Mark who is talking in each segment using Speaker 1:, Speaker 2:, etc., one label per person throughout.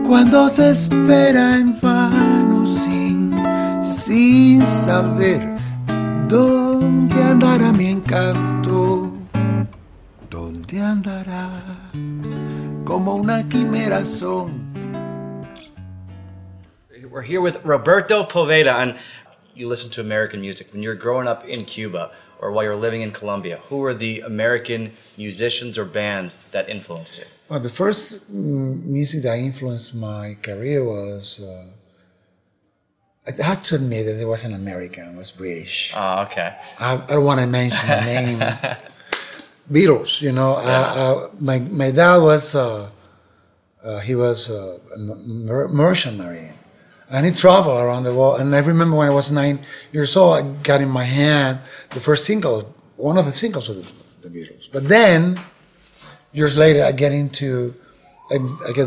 Speaker 1: Cuando se espera en vano sin saber dónde andará mi encanto, dónde andará como una quimera son.
Speaker 2: We're here with Roberto Poveda, and you listen to American music. When you were growing up in Cuba or while you were living in Colombia, who were the American musicians or bands that influenced you?
Speaker 1: Well, the first music that influenced my career was, I have to admit that it wasn't American, it was British.
Speaker 2: Oh, okay.
Speaker 1: I don't want to mention the name. Beatles, you know.
Speaker 2: Yeah.
Speaker 1: My dad was, he was a merchant marine. And he traveled around the world. And I remember when I was 9 years old, I got in my hand the first single, one of the singles of the Beatles. But then, years later, I get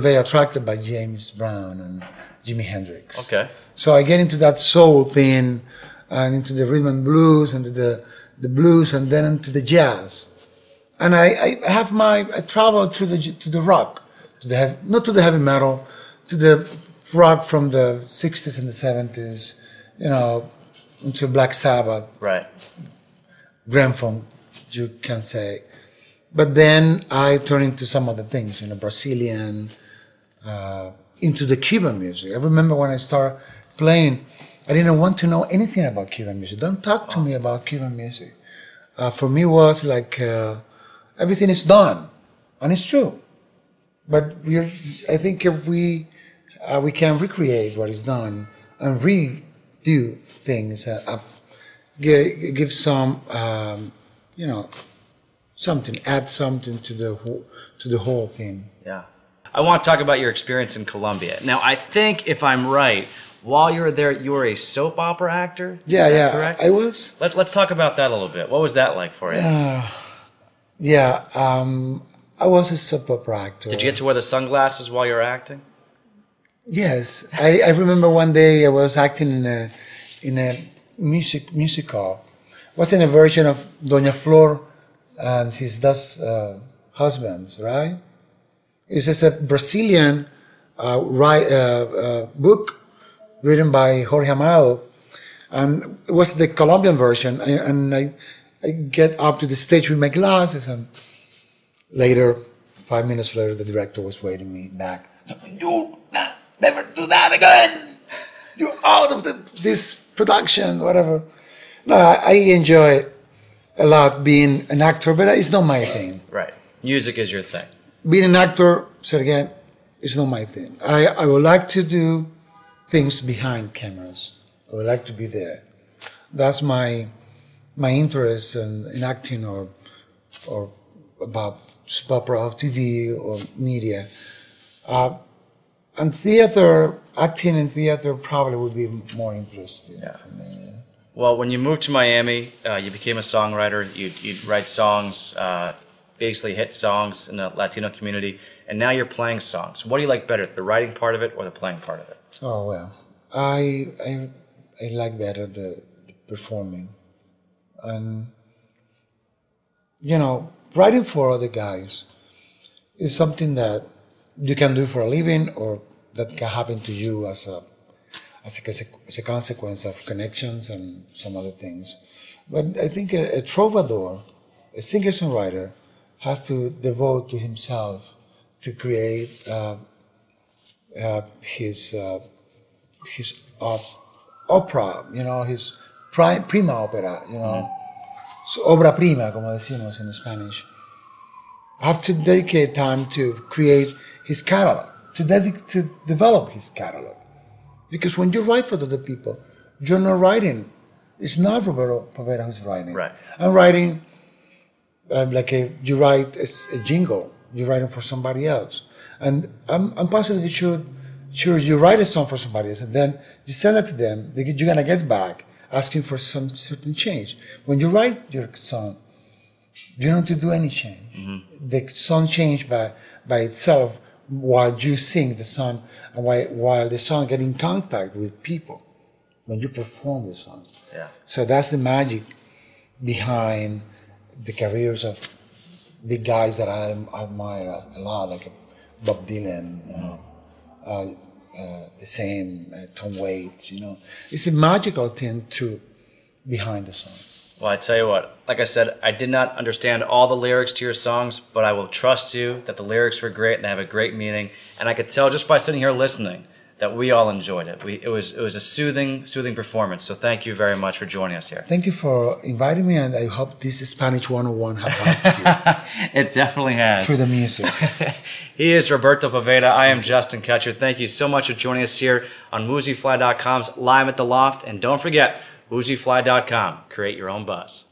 Speaker 1: very attracted by James Brown and Jimi Hendrix.
Speaker 2: Okay.
Speaker 1: So I get into that soul thing, and into the rhythm and blues, and the blues, and then into the jazz. And I travel to the rock, not to the heavy metal, to the rock from the 60s and the 70s, you know, into Black Sabbath.
Speaker 2: Right.
Speaker 1: Grand funk, you can say. But then I turn into some other things, you know, Brazilian, into the Cuban music. I remember when I started playing, I didn't want to know anything about Cuban music. Don't talk to me about Cuban music. For me, it was like everything is done, and it's true. But I think if we can recreate what is done and redo things, give some, you know, add something to the whole thing.
Speaker 2: Yeah. I want to talk about your experience in Colombia. Now, I think, if I'm right, while you were there, you were a soap opera actor?
Speaker 1: Yeah,
Speaker 2: Is that correct?
Speaker 1: I was.
Speaker 2: Let's talk about that a little bit. What was that like for you?
Speaker 1: I was a soap opera actor.
Speaker 2: Did you get to wear the sunglasses while you were acting?
Speaker 1: Yes, I remember one day I was acting in a musical. It was in a version of Doña Flor and his husbands, right? It's just a Brazilian book written by Jorge Amado, and it was the Colombian version. And I get up to the stage with my glasses, and later, 5 minutes later, the director was waiting me back. You never do that again. You're out of this production, whatever. No, I enjoy a lot being an actor, but it's not my thing.
Speaker 2: Right. Music is your thing.
Speaker 1: Being an actor, say again, is not my thing. I would like to do things behind cameras. I would like to be there. That's my interest in acting or about soap opera or TV or media. And theater, acting in theater probably would be more interesting for me. Yeah.
Speaker 2: Well, when you moved to Miami, you became a songwriter. You'd write songs, basically hit songs in the Latino community, and now you're playing songs. What do you like better, the writing part of it or the playing part of it?
Speaker 1: Oh, well, I like better the performing. And, you know, writing for other guys is something that you can do for a living, or that can happen to you as a consequence of connections and some other things. But I think a troubadour, a singer-songwriter, has to devote to himself to create his opera, you know, his prima opera, you know, so obra prima, como decimos in Spanish. Have to dedicate time to create his catalog, to develop his catalog. Because when you write for other people, you're not writing. It's not Roberto Poveda who's writing.
Speaker 2: Right.
Speaker 1: I'm writing you write a jingle. You're writing for somebody else, and I'm positive sure you write a song for somebody else, and then you send it to them. You're gonna get back asking for some certain change. When you write your song, you don't have to do any change. Mm-hmm. The song changes by itself while you sing the song, and while the song gets in contact with people when you perform the song.
Speaker 2: Yeah.
Speaker 1: So that's the magic behind the careers of big guys that I admire a lot, like Bob Dylan, the same tone weights. You know, it's a magical thing to behind the song.
Speaker 2: Well, I tell you what, like I said, I did not understand all the lyrics to your songs, but I will trust you that the lyrics were great and they have a great meaning. And I could tell just by sitting here listening that we all enjoyed it. It was a soothing performance. So thank you very much for joining us here.
Speaker 1: Thank you for inviting me, and I hope this Spanish 101 has helped you.
Speaker 2: It definitely has.
Speaker 1: Through the music.
Speaker 2: He is Roberto Poveda. I am Justin Ketcher. Thank you so much for joining us here on WoozyFly.com's Live at the Loft. And don't forget, WoozyFly.com. Create your own buzz.